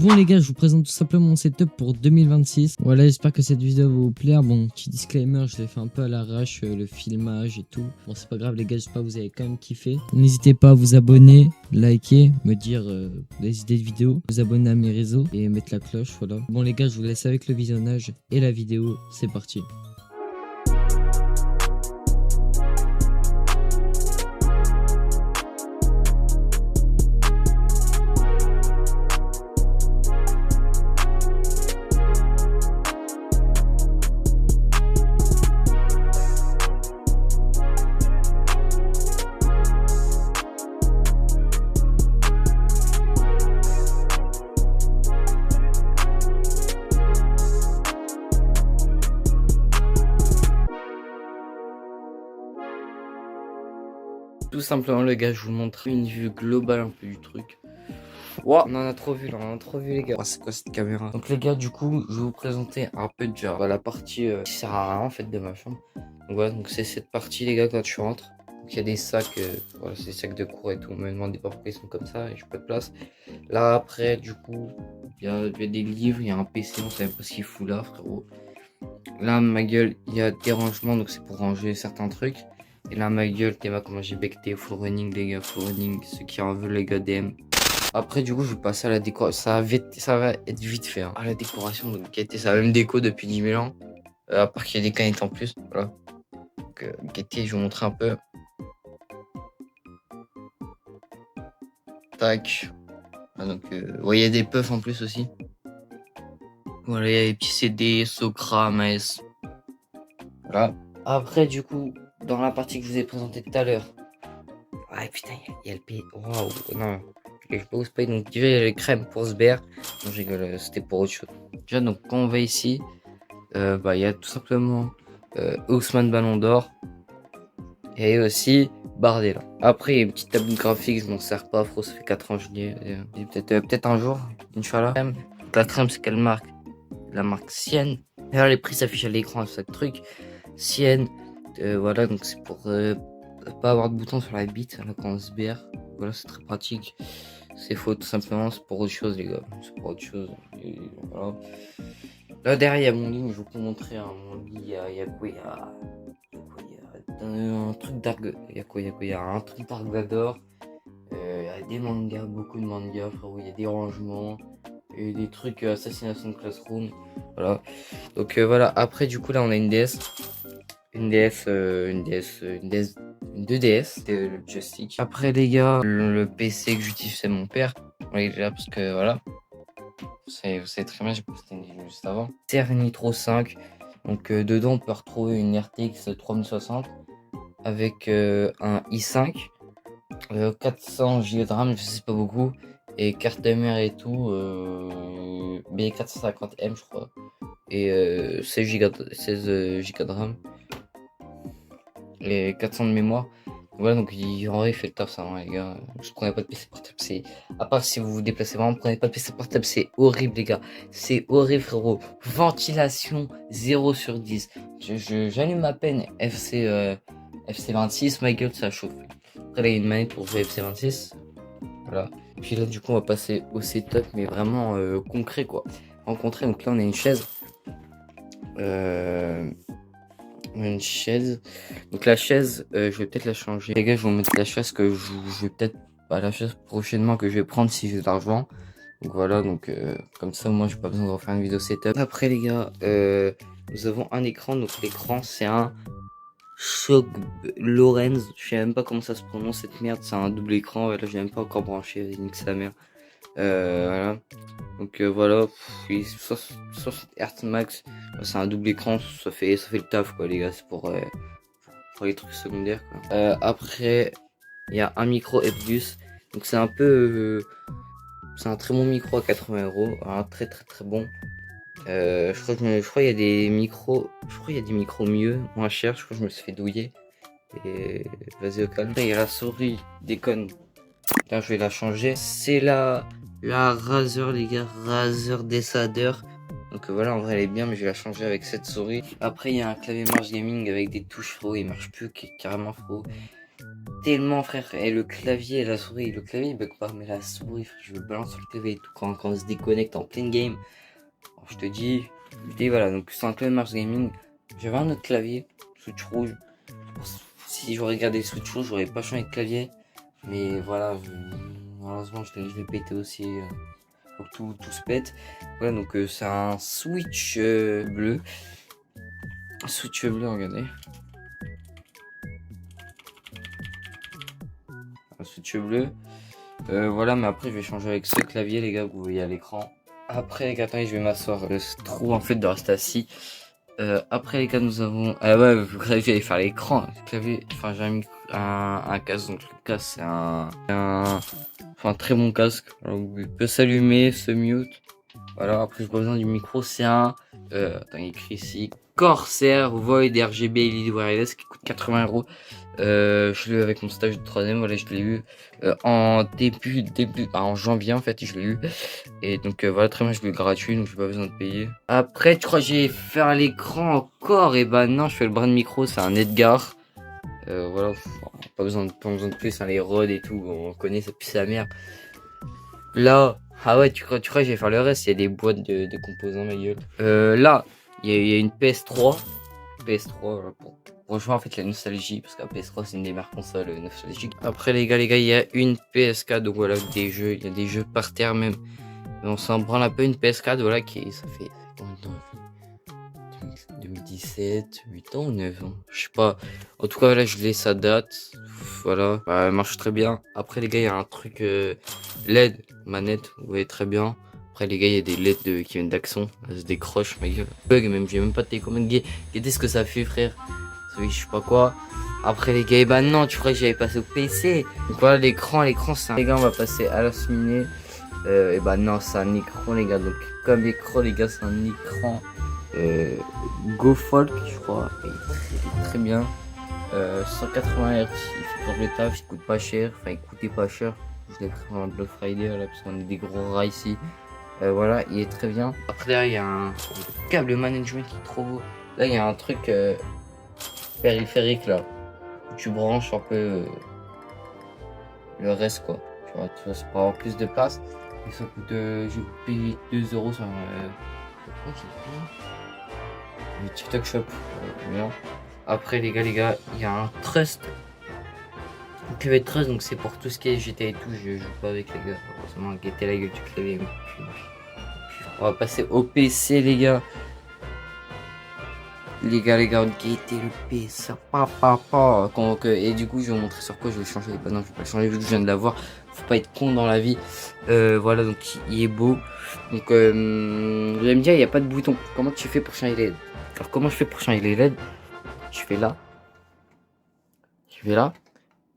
Bon les gars, je vous présente tout simplement mon setup pour 2026. Voilà, j'espère que cette vidéo va vous plaire. Bon, petit disclaimer, je l'ai fait un peu à l'arrache, le filmage et tout. Bon, c'est pas grave les gars, j'espère que vous avez quand même kiffé. N'hésitez pas à vous abonner, liker, me dire des idées de vidéos, vous abonner à mes réseaux et mettre la cloche, voilà. Bon les gars, je vous laisse avec le visionnage et la vidéo, c'est parti. Tout simplement les gars, je vous montre une vue globale un peu du truc. Wow, on en a trop vu là, on en a trop vu les gars. Oh, c'est quoi cette caméra? Donc les gars, du coup, je vais vous présenter un peu déjà la partie qui sert à rien en fait de ma chambre. Donc voilà, donc c'est cette partie les gars quand tu rentres. Donc il y a des sacs, voilà, c'est des sacs de cours et tout. Me demandez pas pourquoi ils sont comme ça et j'ai pas de place. Là après, du coup, il y a des livres, il y a un PC, on sait même pas ce qu'il fout là, frérot. Là, ma gueule, il y a des rangements, donc c'est pour ranger certains trucs. Et là, ma gueule, t'es ma comment j'ai becté, full running, les gars, full running. Ceux qui en veulent, les gars, DM. Après, du coup, je vais passer à la décoration. Ça va être vite fait. Hein. À la décoration, donc, qui a été sa même déco depuis 10 000 ans. À part qu'il y a des canettes en plus. Voilà. Donc, je vais vous montrer un peu. Tac. Ah, donc, ouais, il y a des puffs en plus aussi. Voilà, il y a des petits CD, Socra, Maes. Voilà. Après, du coup, dans la partie que je vous ai présentée tout à l'heure. Ah putain, il y a le P. Waouh, non. Je sais pas où se paye. Donc, déjà, il y a les crèmes pour se BR. Non, je rigole, c'était pour autre chose. Déjà, donc, quand on va ici, il y a tout simplement Ousmane Ballon d'Or. Et aussi Bardella. Après, il y a une petite table graphique, je m'en sers pas, frérot, ça fait 4 ans que je l'ai. Peut-être un jour, Inch'Allah. La crème, c'est quelle marque? La marque Sienne. Et là, les prix s'affichent à l'écran, c'est ce truc. Sienne, voilà, donc c'est pour pas avoir de bouton sur la bite là, quand on se BR. Voilà, c'est très pratique. C'est faux, tout simplement, c'est pour autre chose, les gars. C'est pour autre chose. Et voilà. Là, derrière, il y a mon lit, je vais vous montrer. Hein, mon lit, il y a quoi? Il y a un truc d'arc. Il y a quoi? Il y a un truc d'arc d'or. Il y a des mangas, beaucoup de mangas, frérot. Il y a des rangements. Et des trucs Assassination Classroom. Voilà. Donc voilà, après, du coup, là, on a une DS. Une 2DS, le joystick. Après les gars, le PC que j'utilise c'est mon père. Oui, déjà parce que voilà, vous savez très bien, j'ai posté une vidéo juste avant. CR Nitro 5, donc dedans on peut retrouver une RTX 3060 avec un i5, 400 Go de RAM, je sais pas beaucoup, et carte mère et tout, B450M je crois, et 16 Go de RAM. Les 400 de mémoire. Voilà, donc en vrai, il fait le taf, ça, hein, les gars. Je prenais pas de PC portable, c'est. À part si vous vous déplacez vraiment, prenez pas de PC portable, c'est horrible, les gars. C'est horrible, frérot. Ventilation 0 sur 10. J'allume à peine FC26, ma gueule, ça chauffe. Après, là, il y a une manette pour jouer FC26. Voilà. Puis là, du coup, on va passer au setup, mais vraiment concret, quoi. Rencontrer, donc là, on a une chaise. Une chaise. Donc la chaise, je vais peut-être la changer. Les gars, je vais vous mettre la chaise que je vais peut-être pas la chaise prochainement que je vais prendre si j'ai de l'argent. Donc voilà, donc comme ça moi j'ai pas besoin de refaire une vidéo setup. Après les gars, nous avons un écran. Donc l'écran c'est un Shock Lorenz. Je sais même pas comment ça se prononce cette merde. C'est un double écran. Voilà, j'ai même pas encore branché. Nique sa mère. Voilà. Donc voilà, 60 Hz max, c'est un double écran, ça fait le taf quoi les gars, c'est pour les trucs secondaires quoi. Après, il y a un micro Epgus, donc c'est un peu, c'est un très bon micro à 80 €, un très bon. Je crois il y a des micros, mieux, moins chers, je crois que je me suis fait douiller. Et vas-y au calme. Après, il y a la souris, déconne. Là, je vais la changer. C'est la Razer, les gars. Razer Desader. Donc voilà, en vrai, elle est bien, mais je vais la changer avec cette souris. Après, il y a un clavier Marche Gaming avec des touches, frérot. Il marche plus carrément, frérot. tellement, frère. Et le clavier et la souris, le clavier il bug pas, mais la souris, frère, je me balance sur le clavier et tout quand on se déconnecte en pleine game. Alors, je te dis voilà, donc c'est un clavier Mars Gaming. J'avais un autre clavier, Switch rouge. Si j'aurais gardé le Switch rouge, j'aurais pas changé de clavier. Mais voilà, malheureusement, je l'ai pété aussi. Faut que tout se pète. Voilà, donc c'est un Switch bleu. Un Switch bleu, regardez. Un Switch bleu. Voilà, mais après, je vais changer avec ce clavier, les gars, que vous voyez à l'écran. Après, les gars, attendez, je vais m'asseoir. C'est trop, en fait, de rester assis. Après, les gars, nous avons... Ah ouais, le clavier, j'allais faire l'écran. Le clavier, enfin, j'ai mis un casque. Donc, le casque, c'est un très bon casque. Alors, il peut s'allumer, se mute. Voilà, après, j'ai pas besoin du micro. C'est un... attends, il écrit ici. Corsair Void RGB LED Wireless qui coûte 80 €. Je l'ai eu avec mon stage de 3ème, voilà, je l'ai eu en en janvier en fait, je l'ai eu. Et donc voilà, très bien, je l'ai eu gratuit, donc j'ai pas besoin de payer. Après, tu crois que j'ai faire l'écran encore? Et bah non, je fais le bras de micro, c'est un Edgar. Voilà, pas besoin de plus, hein, les rods et tout, on connaît, ça pue sa mère. Là, ah ouais, tu crois que je vais faire le reste, il y a des boîtes de composants, ma gueule. Là, il y a une PS3. PS3, pour rejoindre en fait la nostalgie, parce que la PS3 c'est une des meilleures consoles nostalgiques. Après les gars, il y a une PS4, donc voilà, des jeux, il y a des jeux par terre même. Mais on s'en branle un peu, une PS4, voilà, ça fait combien de temps? 2017, 8 ans ou 9 ans, je sais pas. En tout cas, là, je l'ai, sa date. Voilà, bah, elle marche très bien. Après, les gars, il y a un truc LED, manette, vous voyez très bien. Après, les gars, il y a des LED qui viennent d'Axon. Ça se décroche, ma gueule. Bug, même, j'ai même pas de télécommande. Regardez ce que ça fait, frère. Ça fait, je sais pas quoi. Après, les gars, bah non, tu crois que j'avais passé au PC. Donc voilà, l'écran, c'est un. Les gars, on va passer à la cheminée. Et bah non, c'est un écran, les gars. Donc, comme l'écran, les gars, c'est un écran. GoFolk, je crois, il est très bien. 180 Hz, il fait pour le taf, il coûte pas cher, enfin il coûtait pas cher. Je l'ai pris en Black Friday là, parce qu'on est des gros rats ici. Voilà, il est très bien. Après là, il y a un câble management qui est trop beau. Là, il y a un truc périphérique là, où tu branches un peu le reste quoi. Tu vois, c'est pour avoir plus de place. Et ça coûte, j'ai payé 2 € sur je crois que j'ai payé le TikTok Shop. Bien. Après les gars, il y a un Trust. Un clavier de Trust, donc c'est pour tout ce qui est GTA et tout. Je joue pas avec les gars. Forcément, guetter la gueule du clavier. On va passer au PC les gars. Les gars, guetter le PC. Et du coup, je vais vous montrer sur quoi je vais changer. Bah non, je vais pas le changer vu que je viens de l'avoir. Faut pas être con dans la vie. Voilà, donc il est beau. Donc, vous allez me dire, il n'y a pas de bouton. Comment tu fais pour changer les LED? Alors, comment je fais pour changer les LED? Je vais là. Je vais là.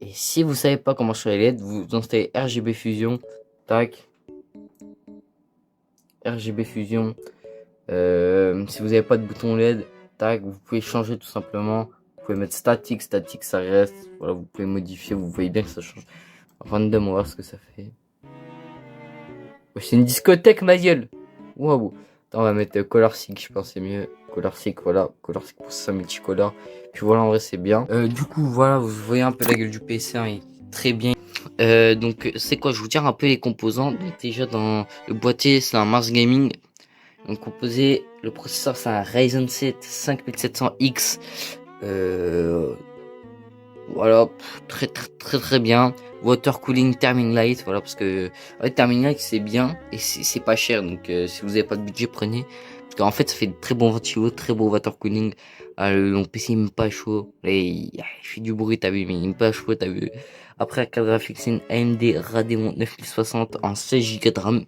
Et si vous savez pas comment changer les LED, vous installez RGB Fusion. Tac. RGB Fusion. Si vous n'avez pas de bouton LED, tac, vous pouvez changer tout simplement. Vous pouvez mettre statique, ça reste. Voilà, vous pouvez modifier, vous voyez bien que ça change. Random, on va voir ce que ça fait. C'est une discothèque, ma gueule. Waouh. On va mettre Color Sync, je pense c'est mieux. Color Sync, voilà. Color Sync pour ça, multicolore. Puis voilà, en vrai, c'est bien. Du coup, voilà, vous voyez un peu la gueule du PC, hein, il est très bien. Donc, c'est quoi? Je vous dire un peu les composants. Donc, déjà, dans le boîtier, c'est un Mars Gaming. Donc, composé, le processeur, c'est un Ryzen 7 5700X. Voilà, très bien. Water cooling Therming Light, voilà, parce que ouais, Therming Light c'est bien et c'est pas cher, donc si vous avez pas de budget, prenez. Parce qu'en fait, ça fait de très bons ventilos, très beau water cooling. Mon PC il m'est pas chaud, il fait du bruit, t'as vu, mais il m'est pas chaud, t'as vu. Après, la carte graphique, c'est une AMD Radeon 9060 en 16 Go de RAM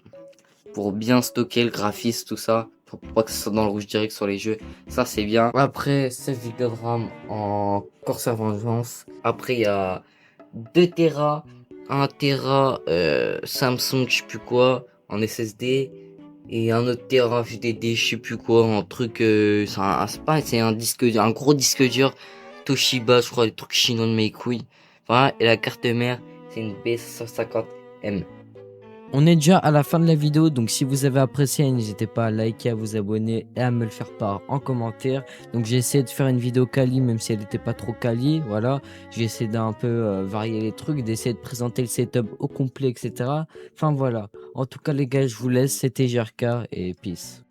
pour bien stocker le graphisme, tout ça. Pour pas que ça soit dans le rouge direct sur les jeux. Ça, c'est bien. Après, 16 Go de RAM en Corsair Vengeance. Après, il y a 2 Tera, 1 Tera Samsung, je sais plus quoi, en SSD. Et un autre Tera HDD, je sais plus quoi, un truc. C'est un gros disque dur. Toshiba, je crois, des trucs chinois de mes couilles. Voilà. Et la carte mère, c'est une B150M. On est déjà à la fin de la vidéo, donc si vous avez apprécié, n'hésitez pas à liker, à vous abonner et à me le faire part en commentaire. Donc j'ai essayé de faire une vidéo quali, même si elle n'était pas trop quali, voilà. J'ai essayé d'un peu varier les trucs, d'essayer de présenter le setup au complet, etc. Enfin voilà. En tout cas les gars, je vous laisse, c'était GRK et peace.